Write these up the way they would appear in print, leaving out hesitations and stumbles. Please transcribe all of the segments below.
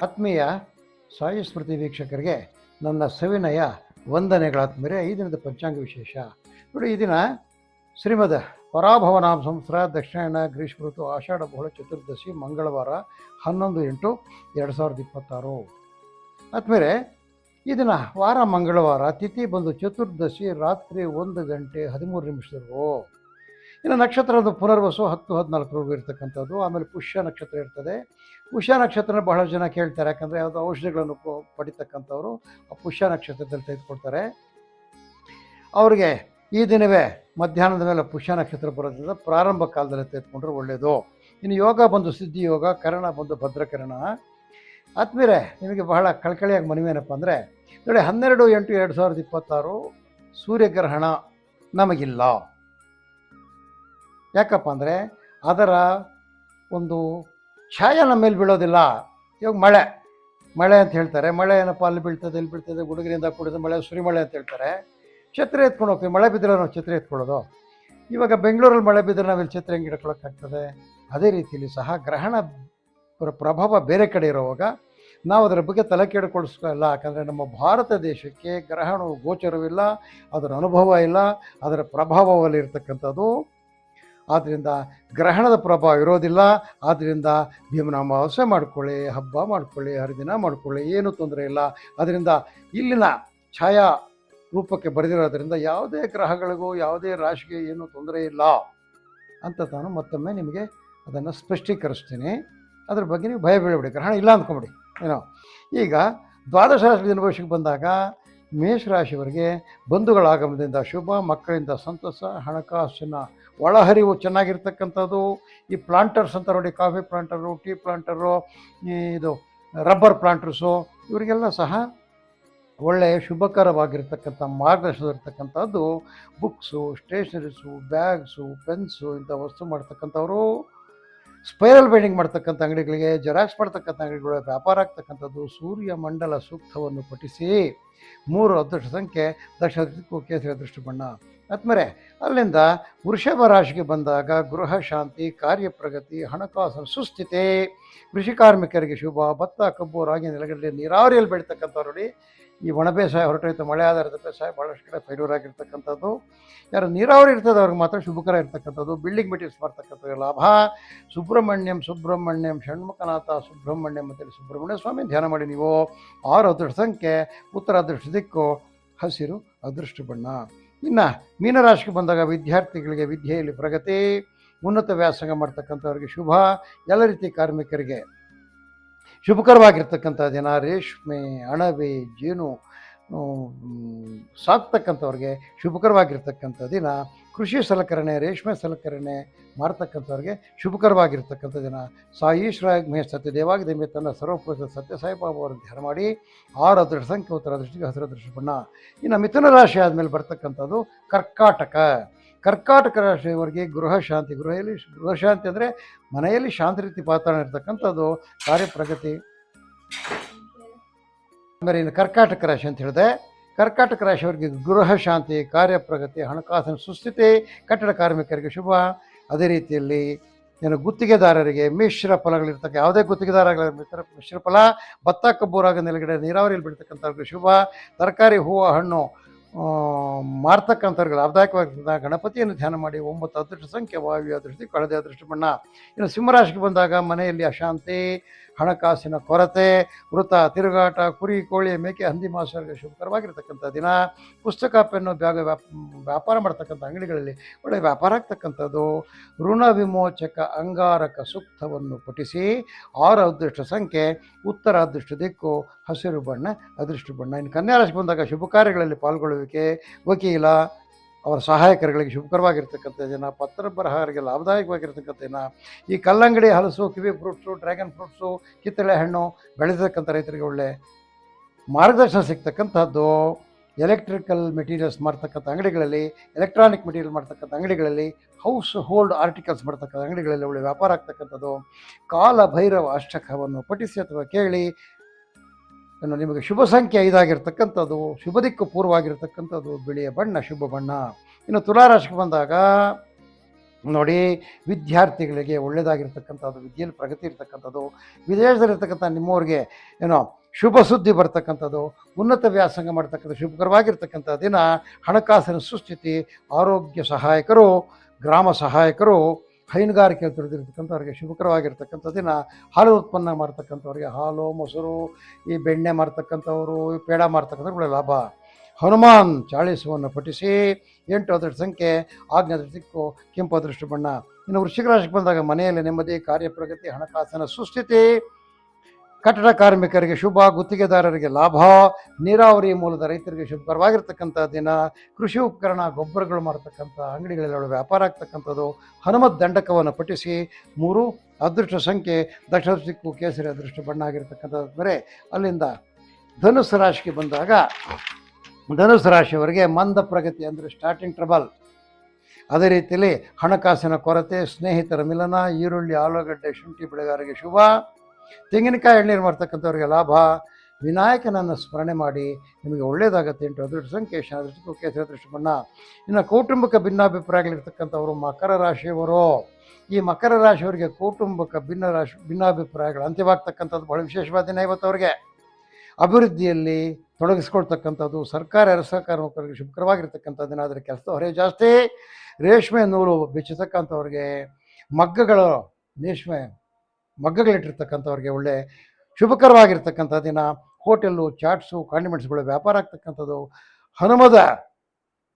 ಆತ್ಮೀಯ ಸಾಯಿ ಸ್ಮೃತಿ ವೀಕ್ಷಕರಿಗೆ ನನ್ನ ಸವಿನಯ ವಂದನೆಗಳಾತ್ಮೀಯರೇ. ಈ ದಿನದ ಪಂಚಾಂಗ ವಿಶೇಷ ನೋಡಿ. ಈ ದಿನ ಶ್ರೀಮದ್ ಪರಾಭವನಾಮ ಸಂವತ್ಸರ ದಕ್ಷಿಣಾಯನ ಗ್ರೀಷ್ಮ ಋತು ಆಷಾಢ ಬಹುಳ ಚತುರ್ದಶಿ ಮಂಗಳವಾರ 11/8/2026. ಆತ್ಮೀಯರೇ, ಈ ದಿನ ವಾರ ಮಂಗಳವಾರ, ತಿಥಿ ಬಂದು ಚತುರ್ದಶಿ ರಾತ್ರಿ 1:13. ಇನ್ನು ನಕ್ಷತ್ರದ ಪುನರ್ವಸು 10-14 ಇರ್ತಕ್ಕಂಥದ್ದು. ಆಮೇಲೆ ಪುಷ್ಯ ನಕ್ಷತ್ರ ಇರ್ತದೆ. ಪುಷ್ಯ ನಕ್ಷತ್ರ ಬಹಳ ಜನ ಕೇಳ್ತಾರೆ, ಯಾಕಂದರೆ ಯಾವುದೋ ಔಷಧಿಗಳನ್ನು ಪಡಿತಕ್ಕಂಥವ್ರು ಆ ಪುಷ್ಯ ನಕ್ಷತ್ರದಲ್ಲಿ ತೆಗೆದುಕೊಳ್ತಾರೆ. ಅವರಿಗೆ ಈ ದಿನವೇ ಮಧ್ಯಾಹ್ನದ ಮೇಲೆ ಪುಷ್ಯ ನಕ್ಷತ್ರ ಬರೋದ್ರಿಂದ ಪ್ರಾರಂಭ ಕಾಲದಲ್ಲಿ ತೆಗೆದುಕೊಂಡ್ರೆ ಒಳ್ಳೆಯದು. ಇನ್ನು ಯೋಗ ಬಂದು ಸಿದ್ಧಿ ಯೋಗ, ಕರಣ ಬಂದು ಭದ್ರಕರಣ. ಆತ್ಮೀಯರೇ, ನಿಮಗೆ ಬಹಳ ಕಳ್ಕಳಿಯಾಗಿ ಮನವಿ ಏನಪ್ಪ ಅಂದರೆ ನೋಡಿ, 12/8/2026 ಸೂರ್ಯಗ್ರಹಣ ನಮಗಿಲ್ಲ. ಯಾಕಪ್ಪ ಅಂದರೆ ಅದರ ಒಂದು ಛಾಯೆ ನಮ್ಮ ಮೇಲೆ ಬೀಳೋದಿಲ್ಲ. ಇವಾಗ ಮಳೆ ಅಂತ ಹೇಳ್ತಾರೆ. ಮಳೆ ಏನಪ್ಪ ಅಲ್ಲಿ ಬೀಳ್ತದೆ, ಇಲ್ಲಿ ಬೀಳ್ತದೆ, ಗುಡುಗಿನಿಂದ ಕೂಡಿದ ಮಳೆ ಸುರಿಮಳೆ ಅಂತ ಹೇಳ್ತಾರೆ. ಛತ್ರಿ ಎತ್ಕೊಂಡು ಹೋಗ್ತೀವಿ. ಮಳೆ ಬಿದ್ದರೆ ನಾವು ಛತ್ರಿ ಎತ್ಕೊಳ್ಳೋದು. ಇವಾಗ ಬೆಂಗಳೂರಲ್ಲಿ ಮಳೆ ಬಿದ್ದರೆ ನಾವಿಲ್ಲಿ ಛತ್ರಿ ಹೆಂಗೆ ಇಟ್ಕೊಳ್ಳೋಕ್ಕಾಗ್ತದೆ? ಅದೇ ರೀತಿಯಲ್ಲಿ ಸಹ ಗ್ರಹಣ ಪ್ರಭಾವ ಬೇರೆ ಕಡೆ ಇರೋವಾಗ ನಾವು ಅದರ ಬಗ್ಗೆ ತಲೆ ಕೆಡಿಸ್ಕೊಳ್ಳಲ್ಲ. ಯಾಕಂದರೆ ನಮ್ಮ ಭಾರತ ದೇಶಕ್ಕೆ ಗ್ರಹಣವು ಗೋಚರವಿಲ್ಲ, ಅದರ ಅನುಭವ ಇಲ್ಲ, ಅದರ ಪ್ರಭಾವದಲ್ಲಿ ಇರ್ತಕ್ಕಂಥದ್ದು. ಆದ್ದರಿಂದ ಗ್ರಹಣದ ಪ್ರಭಾವ ಇರೋದಿಲ್ಲ. ಆದ್ದರಿಂದ ಭೀಮನ ಅಮಾವಾಸ್ಯೆ ಮಾಡ್ಕೊಳ್ಳಿ, ಹಬ್ಬ ಮಾಡ್ಕೊಳ್ಳಿ, ಹರಿದಿನ ಮಾಡ್ಕೊಳ್ಳಿ, ಏನೂ ತೊಂದರೆ ಇಲ್ಲ. ಅದರಿಂದ ಇಲ್ಲಿನ ಛಾಯಾ ರೂಪಕ್ಕೆ ಬರೆದಿರೋದ್ರಿಂದ ಯಾವುದೇ ಗ್ರಹಗಳಿಗೂ ಯಾವುದೇ ರಾಶಿಗೆ ಏನೂ ತೊಂದರೆ ಇಲ್ಲ ಅಂತ ನಾನು ಮತ್ತೊಮ್ಮೆ ನಿಮಗೆ ಅದನ್ನು ಸ್ಪಷ್ಟೀಕರಿಸ್ತೀನಿ. ಅದ್ರ ಬಗ್ಗೆ ನೀವು ಭಯ ಬೀಳಬೇಡಿ, ಗ್ರಹಣ ಇಲ್ಲ ಅಂದ್ಕೊಂಬಿಡಿ ಏನೋ. ಈಗ ದ್ವಾದಶ ರಾಶಿ ದಿನಭವಿಷ್ಯಕ್ಕೆ ಬಂದಾಗ ಮೇಷರಾಶಿಯವರಿಗೆ ಬಂಧುಗಳ ಆಗಮನದಿಂದ ಶುಭ, ಮಕ್ಕಳಿಂದ ಸಂತಸ, ಹಣಕಾಸಿನ ಒಳಹರಿವು ಚೆನ್ನಾಗಿರ್ತಕ್ಕಂಥದ್ದು. ಈ ಪ್ಲಾಂಟರ್ಸ್ ಅಂತ ನೋಡಿ, ಕಾಫಿ ಪ್ಲಾಂಟರು, ಟೀ ಪ್ಲಾಂಟರು, ಇದು ರಬ್ಬರ್ ಪ್ಲಾಂಟರ್ಸು, ಇವರಿಗೆಲ್ಲ ಸಹ ಒಳ್ಳೆಯ ಶುಭಕರವಾಗಿರ್ತಕ್ಕಂಥ ಮಾರ್ಗದರ್ಶನ ಇರ್ತಕ್ಕಂಥದ್ದು. ಬುಕ್ಸು, ಸ್ಟೇಷನರೀಸು, ಬ್ಯಾಗ್ಸು, ಪೆನ್ಸು ಇಂಥ ವಸ್ತು ಮಾಡ್ತಕ್ಕಂಥವರು, ಸ್ಪೈರಲ್ ಬೈಂಡಿಂಗ್ ಮಾಡ್ತಕ್ಕಂಥ ಅಂಗಡಿಗಳಿಗೆ, ಜೆರಾಕ್ಸ್ ಮಾಡ್ತಕ್ಕಂಥ ಅಂಗಡಿಗಳ ವ್ಯಾಪಾರ ಆಗ್ತಕ್ಕಂಥದ್ದು. ಸೂರ್ಯ ಮಂಡಲ ಸೂಕ್ತವನ್ನು ಪಠಿಸಿ. 3 ಅದೃಷ್ಟ ಸಂಖ್ಯೆ, ದಕ್ಷಿಣ ದಿಕ್ಕು, ಕೇಸರಿ ಅದೃಷ್ಟ ಬಣ್ಣ. ಆದ್ಮೇಲೆ ಅಲ್ಲಿಂದ ವೃಷಭ ರಾಶಿಗೆ ಬಂದಾಗ ಗೃಹ ಶಾಂತಿ, ಕಾರ್ಯಪ್ರಗತಿ, ಹಣಕಾಸಿನ ಸುಸ್ಥಿತಿ. ಕೃಷಿ ಕಾರ್ಮಿಕರಿಗೆ ಶುಭ. ಭತ್ತ, ಕಬ್ಬು, ರಾಗಿ, ನೆಲಗಡಲೆ, ನೀರಾವರಿಯಲ್ಲಿ ಬೆಳೀತಕ್ಕಂಥವ್ರು ನೋಡಿ. ಈ ಒಣ ಬೇಸಾಯ ಹೊರಟೋಯ್ತು, ಮಳೆ ಆಧಾರಿತ ಬೇಸಾಯ ಭಾಳಷ್ಟು ಕಡೆ ಫೇಲ್ಯೂರ್ ಆಗಿರ್ತಕ್ಕಂಥದ್ದು. ಯಾರು ನೀರಾವರಿ ಇರ್ತದೆ ಅವ್ರಿಗೆ ಮಾತ್ರ ಶುಭಕರ ಇರ್ತಕ್ಕಂಥದ್ದು. ಬಿಲ್ಡಿಂಗ್ ಮೆಟೀರಿಯಲ್ಸ್ ಮಾಡ್ತಕ್ಕಂಥದ್ದು ಲಾಭ. ಸುಬ್ರಹ್ಮಣ್ಯಂ ಷಣ್ಮುಖನಾಥ ಸುಬ್ರಹ್ಮಣ್ಯಂ ಅಂತೇಳಿ ಸುಬ್ರಹ್ಮಣ್ಯ ಸ್ವಾಮಿ ಧ್ಯಾನ ಮಾಡಿ ನೀವು. 6 ಅದೃಷ್ಟ ಸಂಖ್ಯೆ, ಉತ್ತರ ಅದೃಷ್ಟ ದಿಕ್ಕು, ಹಸಿರು ಅದೃಷ್ಟ ಬಣ್ಣ. ಇನ್ನು ಮೀನರಾಶಿಗೆ ಬಂದಾಗ ವಿದ್ಯಾರ್ಥಿಗಳಿಗೆ ವಿದ್ಯೆಯಲ್ಲಿ ಪ್ರಗತಿ, ಉನ್ನತ ವ್ಯಾಸಂಗ ಮಾಡ್ತಕ್ಕಂಥವ್ರಿಗೆ ಶುಭ. ಎಲ್ಲ ರೀತಿ ಕಾರ್ಮಿಕರಿಗೆ ಶುಭಕರವಾಗಿರ್ತಕ್ಕಂಥ ದಿನ. ರೇಷ್ಮೆ, ಅಣಬೆ, ಜೇನು ಸಾಕ್ತಕ್ಕಂಥವ್ರಿಗೆ ಶುಭಕರವಾಗಿರ್ತಕ್ಕಂಥ ದಿನ. ಕೃಷಿ ಸಲಕರಣೆ, ರೇಷ್ಮೆ ಸಲಕರಣೆ ಮಾಡ್ತಕ್ಕಂಥವ್ರಿಗೆ ಶುಭಕರವಾಗಿರ್ತಕ್ಕಂಥ ದಿನ. ಸಾಯೀಶ್ವರ ಮಹೇಶ್ ಸತ್ಯ ದೇವಾಗಿದೆ ತನ್ನ ಸರ್ವಪುರುಷ ಸತ್ಯ ಸಾಯಿಬಾಬಾ ಅವರನ್ನು ಧ್ಯಾನ ಮಾಡಿ. 6 ಅದೃಷ್ಟ ಸಂಖ್ಯೆ, ಉತ್ತರ ದೃಷ್ಟಿಗೆ ಹಸಿರು ಅದೃಷ್ಟ ಬಣ್ಣ. ಇನ್ನು ಮಿಥುನ ರಾಶಿ ಆದಮೇಲೆ ಬರ್ತಕ್ಕಂಥದ್ದು ಕರ್ಕಾಟಕ ರಾಶಿಯವರಿಗೆ ಗೃಹ ಶಾಂತಿ. ಗೃಹ ಶಾಂತಿ ಅಂದರೆ ಮನೆಯಲ್ಲಿ ಶಾಂತಿ ರೀತಿ ವಾತಾವರಣ ಇರ್ತಕ್ಕಂಥದ್ದು. ಕಾರ್ಯಪ್ರಗತಿ. ಆಮೇಲೆ ಇನ್ನು ಕರ್ಕಾಟಕ ರಾಶಿ ಅಂತ ಹೇಳಿದೆ. ಕರ್ಕಾಟಕ ರಾಶಿಯವರಿಗೆ ಗೃಹ ಶಾಂತಿ, ಕಾರ್ಯಪ್ರಗತಿ, ಹಣಕಾಸಿನ ಸುಸ್ಥಿತಿ. ಕಟ್ಟಡ ಕಾರ್ಮಿಕರಿಗೆ ಶುಭ. ಅದೇ ರೀತಿಯಲ್ಲಿ ಏನು ಗುತ್ತಿಗೆದಾರರಿಗೆ ಮಿಶ್ರ ಫಲಗಳಿರ್ತಕ್ಕ, ಯಾವುದೇ ಗುತ್ತಿಗೆದಾರಗಳಿರ್ತಾರೆ ಮಿಶ್ರ ಫಲ. ಭತ್ತ, ಕಬ್ಬು, ರಾಗಿ, ನೆಲಗಡಲೆ, ನೀರಾವರಿಯಲ್ಲಿ ಬೆಳೀತಕ್ಕಂಥವ್ರಿಗೆ ಶುಭ. ತರಕಾರಿ, ಹೂವು, ಹಣ್ಣು ಮಾರ್ತಕ್ಕಂಥವ್ರಿಗೆ ಲಾಭದಾಯಕವಾಗಿರ್ತದೆ. ಗಣಪತಿಯನ್ನು ಧ್ಯಾನ ಮಾಡಿ. 9 ಅದೃಷ್ಟ ಸಂಖ್ಯೆ, ವಾಯು ಅದೃಷ್ಟ, ಕಳೆದ ಅದೃಷ್ಟ ಬಣ್ಣ. ಇನ್ನು ಸಿಂಹರಾಶಿಗೆ ಬಂದಾಗ ಮನೆಯಲ್ಲಿ ಅಶಾಂತಿ, ಹಣಕಾಸಿನ ಕೊರತೆ, ವೃತ, ತಿರುಗಾಟ, ಕುರಿ, ಕೋಳಿ, ಮೇಕೆ, ಹಂದಿ, ಮಾಂಸಗಳಿಗೆ ಶುಭಕರವಾಗಿರ್ತಕ್ಕಂಥ ದಿನ. ಪುಸ್ತಕ, ಪೆನ್ನು, ಬ್ಯಾಗ್ ವ್ಯಾಪಾರ ಮಾಡ್ತಕ್ಕಂಥ ಅಂಗಡಿಗಳಲ್ಲಿ ಒಳ್ಳೆಯ ವ್ಯಾಪಾರ ಆಗ್ತಕ್ಕಂಥದ್ದು. ಋಣ ವಿಮೋಚಕ ಅಂಗಾರಕ ಸೂಕ್ತವನ್ನು ಪಠಿಸಿ. 6 ಅದೃಷ್ಟ ಸಂಖ್ಯೆ, ಉತ್ತರ ಅದೃಷ್ಟ ದಿಕ್ಕು, ಹಸಿರು ಬಣ್ಣ ಅದೃಷ್ಟ ಬಣ್ಣ. ಇನ್ನು ಕನ್ಯಾ ರಾಶಿಗೆ ಬಂದಾಗ ಶುಭ ಕಾರ್ಯಗಳಲ್ಲಿ ಪಾಲ್ಗೊಳ್ಳುವಿಕೆ, ವಕೀಲ ಅವರ ಸಹಾಯಕರುಗಳಿಗೆ ಶುಭಕರವಾಗಿರ್ತಕ್ಕಂಥ ದಿನ. ಪತ್ರ ಬರಹರಿಗೆ ಲಾಭದಾಯಕವಾಗಿರ್ತಕ್ಕಂಥ ದಿನ. ಈ ಕಲ್ಲಂಗಡಿ, ಹಲಸು, ಕಿವಿ ಫ್ರೂಟ್ಸು, ಡ್ರ್ಯಾಗನ್ ಫ್ರೂಟ್ಸು, ಕಿತ್ತಳೆ ಹಣ್ಣು ಬೆಳೆಸತಕ್ಕಂಥ ರೈತರಿಗೆ ಒಳ್ಳೆ ಮಾರ್ಗದರ್ಶನ ಸಿಗ್ತಕ್ಕಂಥದ್ದು. ಎಲೆಕ್ಟ್ರಿಕಲ್ ಮೆಟೀರಿಯಲ್ಸ್ ಮಾಡ್ತಕ್ಕಂಥ ಅಂಗಡಿಗಳಲ್ಲಿ, ಎಲೆಕ್ಟ್ರಾನಿಕ್ ಮೆಟೀರಿಯಲ್ ಮಾಡ್ತಕ್ಕಂಥ ಅಂಗಡಿಗಳಲ್ಲಿ, ಹೌಸ್ ಹೋಲ್ಡ್ ಆರ್ಟಿಕಲ್ಸ್ ಮಾಡ್ತಕ್ಕಂಥ ಅಂಗಡಿಗಳಲ್ಲಿ ಒಳ್ಳೆ ವ್ಯಾಪಾರ ಆಗ್ತಕ್ಕಂಥದ್ದು. ಕಾಲ ಭೈರವ ಅಷ್ಟಕವನ್ನು ಪಠಿಸಿ ಅಥವಾ ಕೇಳಿ. ಇನ್ನು ನಿಮಗೆ ಶುಭ ಸಂಖ್ಯೆ 5 ಆಗಿರ್ತಕ್ಕಂಥದ್ದು. ಶುಭ ದಿಕ್ಕು ಪೂರ್ವವಾಗಿರ್ತಕ್ಕಂಥದ್ದು. ಬಿಳಿಯ ಬಣ್ಣ ಶುಭ ಬಣ್ಣ. ಇನ್ನು ತುಲಾರಾಶಿಗೆ ಬಂದಾಗ ನೋಡಿ, ವಿದ್ಯಾರ್ಥಿಗಳಿಗೆ ಒಳ್ಳೆಯದಾಗಿರ್ತಕ್ಕಂಥದ್ದು, ವಿದ್ಯೆಯಲ್ಲಿ ಪ್ರಗತಿ ಇರ್ತಕ್ಕಂಥದ್ದು, ವಿದೇಶದಲ್ಲಿರ್ತಕ್ಕಂಥ ನಿಮ್ಮವ್ರಿಗೆ ಏನೋ ಶುಭ ಸುದ್ದಿ ಬರ್ತಕ್ಕಂಥದ್ದು, ಉನ್ನತ ವ್ಯಾಸಂಗ ಮಾಡ್ತಕ್ಕಂಥ ಶುಭಕರವಾಗಿರ್ತಕ್ಕಂಥ ದಿನ. ಹಣಕಾಸಿನ ಸುಸ್ಥಿತಿ, ಆರೋಗ್ಯ ಸಹಾಯಕರು, ಗ್ರಾಮ ಸಹಾಯಕರು, ಹೈನುಗಾರಿಕೆ ತಿಳಿದಿರ್ತಕ್ಕಂಥವ್ರಿಗೆ ಶುಭಕರವಾಗಿರ್ತಕ್ಕಂಥ ದಿನ. ಹಾಲು ಉತ್ಪನ್ನ ಮಾಡ್ತಕ್ಕಂಥವ್ರಿಗೆ, ಹಾಲು ಮೊಸರು, ಈ ಬೆಣ್ಣೆ ಮಾರ್ತಕ್ಕಂಥವ್ರು, ಈ ಪೇಡ ಮಾರ್ತಕ್ಕಂಥವ್ರುಗಳ ಲಾಭ. ಹನುಮಾನ್ ಚಾಳಿಸವನ್ನು ಪಠಿಸಿ. 8 ಅದೃಷ್ಟ ಸಂಖ್ಯೆ, ಆಜ್ಞೆ ದಿಕ್ಕು ಕೆಂಪು ಅದೃಷ್ಟ ಬಣ್ಣ. ಇನ್ನು ವೃಶ್ಚಿಕ ರಾಶಿಗೆ ಬಂದಾಗ ಮನೆಯಲ್ಲಿ ನೆಮ್ಮದಿ, ಕಾರ್ಯಪ್ರಗತಿ, ಹಣಕಾಸಿನ ಸುಸ್ಥಿತಿ. ಕಟ್ಟಡ ಕಾರ್ಮಿಕರಿಗೆ ಶುಭ, ಗುತ್ತಿಗೆದಾರರಿಗೆ ಲಾಭ, ನೀರಾವರಿ ಮೂಲದ ರೈತರಿಗೆ ಶುಭಕರವಾಗಿರ್ತಕ್ಕಂಥ ದಿನ. ಕೃಷಿ ಉಪಕರಣ, ಗೊಬ್ಬರಗಳು ಮಾರತಕ್ಕಂಥ ಅಂಗಡಿಗಳಲ್ಲಿ ವ್ಯಾಪಾರ ಆಗ್ತಕ್ಕಂಥದ್ದು. ಹನುಮತ್ ದಂಡಕವನ್ನು ಪಠಿಸಿ. 3 ಅದೃಷ್ಟ ಸಂಖ್ಯೆ, ದಕ್ಷಿಣ ದಿಕ್ಕು ಕೇಸರಿ ಅದೃಷ್ಟ ಬಣ್ಣ ಆಗಿರ್ತಕ್ಕಂಥದ್ದು. ಬೇರೆ ಅಲ್ಲಿಂದ ಧನುಸ್ಸು ರಾಶಿಗೆ ಬಂದಾಗ ಧನುಸ್ಸು ರಾಶಿಯವರಿಗೆ ಮಂದ ಪ್ರಗತಿ ಅಂದರೆ ಸ್ಟಾರ್ಟಿಂಗ್ ಟ್ರಬಲ್. ಅದೇ ರೀತಿಯಲ್ಲಿ ಹಣಕಾಸಿನ ಕೊರತೆ, ಸ್ನೇಹಿತರ ಮಿಲನ, ಈರುಳ್ಳಿ, ಆಲೂಗಡ್ಡೆ, ಶುಂಠಿ ಬೆಳೆಗಾರರಿಗೆ ಶುಭ. ತೆಂಗಿನಕಾಯಿ ಎಳ್ನೀರು ಮಾಡ್ತಕ್ಕಂಥವ್ರಿಗೆ ಲಾಭ. ವಿನಾಯಕನನ್ನು ಸ್ಮರಣೆ ಮಾಡಿ, ನಿಮಗೆ ಒಳ್ಳೆಯದಾಗತ್ತೆ. 8 ಅದೃಷ್ಟ ಸಂಖ್ಯೆ, ಅದೃಷ್ಟಕ್ಕೂ ಕೇಸರಿ ಅದೃಷ್ಟ ಬಣ್ಣ. ಇನ್ನು ಕೌಟುಂಬಿಕ ಭಿನ್ನಾಭಿಪ್ರಾಯಗಳಿರ್ತಕ್ಕಂಥವರು ಮಕರ ರಾಶಿಯವರು. ಈ ಮಕರ ರಾಶಿಯವರಿಗೆ ಕೌಟುಂಬಿಕ ಭಿನ್ನಾಭಿಪ್ರಾಯಗಳು ಅಂತ್ಯವಾಗ್ತಕ್ಕಂಥದ್ದು ಬಹಳ ವಿಶೇಷವಾದ ದಿನ ಇವತ್ತವರಿಗೆ. ಅಭಿವೃದ್ಧಿಯಲ್ಲಿ ತೊಡಗಿಸ್ಕೊಳ್ತಕ್ಕಂಥದ್ದು, ಸರ್ಕಾರ ಅರಸರ್ಕಾರ ನೌಕರರಿಗೆ ಶುಭಕರವಾಗಿರ್ತಕ್ಕಂಥ ದಿನ. ಆದರೆ ಕೆಲಸದ ಹೊರೆ ಜಾಸ್ತಿ. ರೇಷ್ಮೆ ನೂಲು ಬಿಚ್ಚತಕ್ಕಂಥವ್ರಿಗೆ, ಮಗ್ಗಗಳು ರೇಷ್ಮೆ ಮಗ್ಗಗಳಿಟ್ಟಿರ್ತಕ್ಕಂಥವ್ರಿಗೆ ಒಳ್ಳೆ ಶುಭಕರವಾಗಿರ್ತಕ್ಕಂಥ ದಿನ. ಹೋಟೆಲ್ಲು, ಚಾಟ್ಸು, ಕಾಂಡಿಮೆಂಟ್ಸ್ಗಳು ವ್ಯಾಪಾರ ಆಗ್ತಕ್ಕಂಥದ್ದು. ಹನುಮದ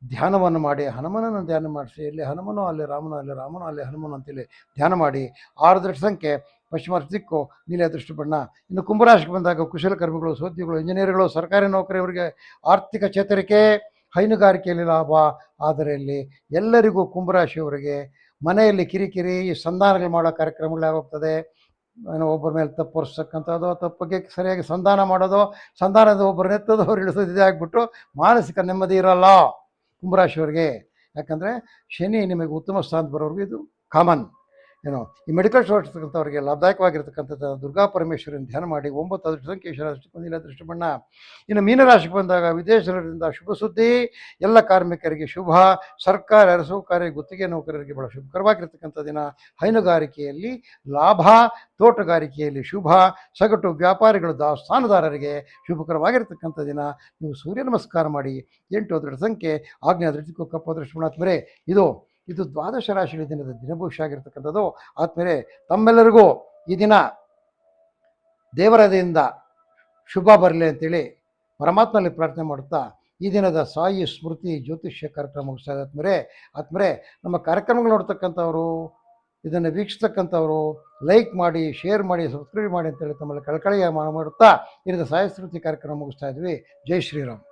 ಧ್ಯಾನವನ್ನು ಮಾಡಿ, ಹನುಮನನ್ನು ಧ್ಯಾನ ಮಾಡಿಸಿ. ಇಲ್ಲಿ ಹನುಮನು ಅಲ್ಲಿ ರಾಮನು, ಅಲ್ಲಿ ರಾಮನು ಅಲ್ಲಿ ಹನುಮನು ಅಂತೇಳಿ ಧ್ಯಾನ ಮಾಡಿ. 6 ಅದೃಷ್ಟ ಸಂಖ್ಯೆ, ಪಶ್ಚಿಮ ದಿಕ್ಕು ನೀಲಿ ಅದೃಷ್ಟ ಬಣ್ಣ. ಇನ್ನು ಕುಂಭರಾಶಿಗೆ ಬಂದಾಗ ಕುಶಲಕರ್ಮಿಗಳು, ಸೋದ್ಯಗಳು, ಇಂಜಿನಿಯರ್ಗಳು, ಸರ್ಕಾರಿ ನೌಕರಿಯವರಿಗೆ ಆರ್ಥಿಕ ಚೇತರಿಕೆ, ಹೈನುಗಾರಿಕೆಯಲ್ಲಿ ಲಾಭ. ಆದರೆ ಇಲ್ಲಿ ಎಲ್ಲರಿಗೂ ಕುಂಭರಾಶಿಯವರಿಗೆ ಮನೆಯಲ್ಲಿ ಕಿರಿಕಿರಿ, ಈ ಸಂಧಾನಗಳು ಮಾಡೋ ಕಾರ್ಯಕ್ರಮಗಳಾಗೋಗ್ತದೆ. ಒಬ್ಬರ ಮೇಲೆ ತಪ್ಪು ಹೊರಿಸ್ತಕ್ಕಂಥದ್ದು, ತಪ್ಪಿಗೆ ಸರಿಯಾಗಿ ಸಂಧಾನ ಮಾಡೋದು, ಸಂಧಾನದ ಒಬ್ಬರನ್ನ ಎತ್ತೋದು, ಅವ್ರು ಇಳಿಸೋದು, ಇದೇ ಆಗಿಬಿಟ್ಟು ಮಾನಸಿಕ ನೆಮ್ಮದಿ ಇರೋಲ್ಲ ಕುಂಭರಾಶಿಯವರಿಗೆ. ಯಾಕಂದರೆ ಶನಿ ನಿಮಗೆ ಉತ್ತಮ ಸ್ಥಾನದ ಬರೋರಿಗೆ ಇದು ಕಾಮನ್. ಏನೋ ಈ ಮೆಡಿಕಲ್ ಸ್ಟೋರ್ ಇರ್ತಕ್ಕಂಥವ್ರಿಗೆ ಲಾಭದಾಯಕವಾಗಿರ್ತಕ್ಕಂಥದ್ದು ದುರ್ಗಾ ಪರಮೇಶ್ವರಿನ ಧ್ಯಾನ ಮಾಡಿ. 9 ಅದೃಷ್ಟ ಸಂಖ್ಯೆ, ನೀಲ ಅದೃಷ್ಟ ಬಣ್ಣ. ಇನ್ನು ಮೀನರಾಶಿಗೆ ಬಂದಾಗ ವಿದೇಶದಿಂದ ಶುಭ ಸುದ್ದಿ, ಎಲ್ಲ ಕಾರ್ಮಿಕರಿಗೆ ಶುಭ, ಸರ್ಕಾರ ಅರಸು ಗುತ್ತಿಗೆ ನೌಕರರಿಗೆ ಬಹಳ ಶುಭಕರವಾಗಿರ್ತಕ್ಕಂಥ ದಿನ. ಹೈನುಗಾರಿಕೆಯಲ್ಲಿ ಲಾಭ, ತೋಟಗಾರಿಕೆಯಲ್ಲಿ ಶುಭ, ಸಗಟು ವ್ಯಾಪಾರಿಗಳು, ದಾಸ್ತಾನುದಾರರಿಗೆ ಶುಭಕರವಾಗಿರ್ತಕ್ಕಂಥ ದಿನ. ನೀವು ಸೂರ್ಯ ನಮಸ್ಕಾರ ಮಾಡಿ. 8 ಅದೃಷ್ಟ ಸಂಖ್ಯೆ, ಆಜ್ಞೆ ಅದೃಷ್ಟಕ್ಕೂ ಕಪ್ಪು ಅದೃಷ್ಟ ಬಣ್ಣ. ಆದ್ಮೇಲೆ ಇದು ದ್ವಾದಶ ರಾಶಿಗಳ ದಿನದ ದಿನಭೂಷ ಆಗಿರ್ತಕ್ಕಂಥದ್ದು. ಆದ್ಮೇಲೆ ತಮ್ಮೆಲ್ಲರಿಗೂ ಈ ದಿನ ದೇವರದಿಂದ ಶುಭ ಬರಲಿ ಅಂತೇಳಿ ಪರಮಾತ್ಮನಲ್ಲಿ ಪ್ರಾರ್ಥನೆ ಮಾಡುತ್ತಾ ಈ ದಿನದ ಸಾಯಿ ಸ್ಮೃತಿ ಜ್ಯೋತಿಷ್ಯ ಕಾರ್ಯಕ್ರಮ ಮುಗಿಸ್ತಾ ಇದೆ. ಆದ್ಮೇಲೆ ನಮ್ಮ ಕಾರ್ಯಕ್ರಮಗಳು ನೋಡ್ತಕ್ಕಂಥವ್ರು, ಇದನ್ನು ವೀಕ್ಷಿಸ್ತಕ್ಕಂಥವ್ರು ಲೈಕ್ ಮಾಡಿ, ಶೇರ್ ಮಾಡಿ, ಸಬ್ಸ್ಕ್ರೈಬ್ ಮಾಡಿ ಅಂತೇಳಿ ತಮ್ಮಲ್ಲಿ ಕಳಕಳಿಯಾಗಿ ಮಾಡುತ್ತಾ ಈ ದಿನದ ಸಾಯಿ ಸ್ಮೃತಿ ಕಾರ್ಯಕ್ರಮ ಮುಗಿಸ್ತಾ ಇದ್ವಿ. ಜೈ ಶ್ರೀರಾಮ್.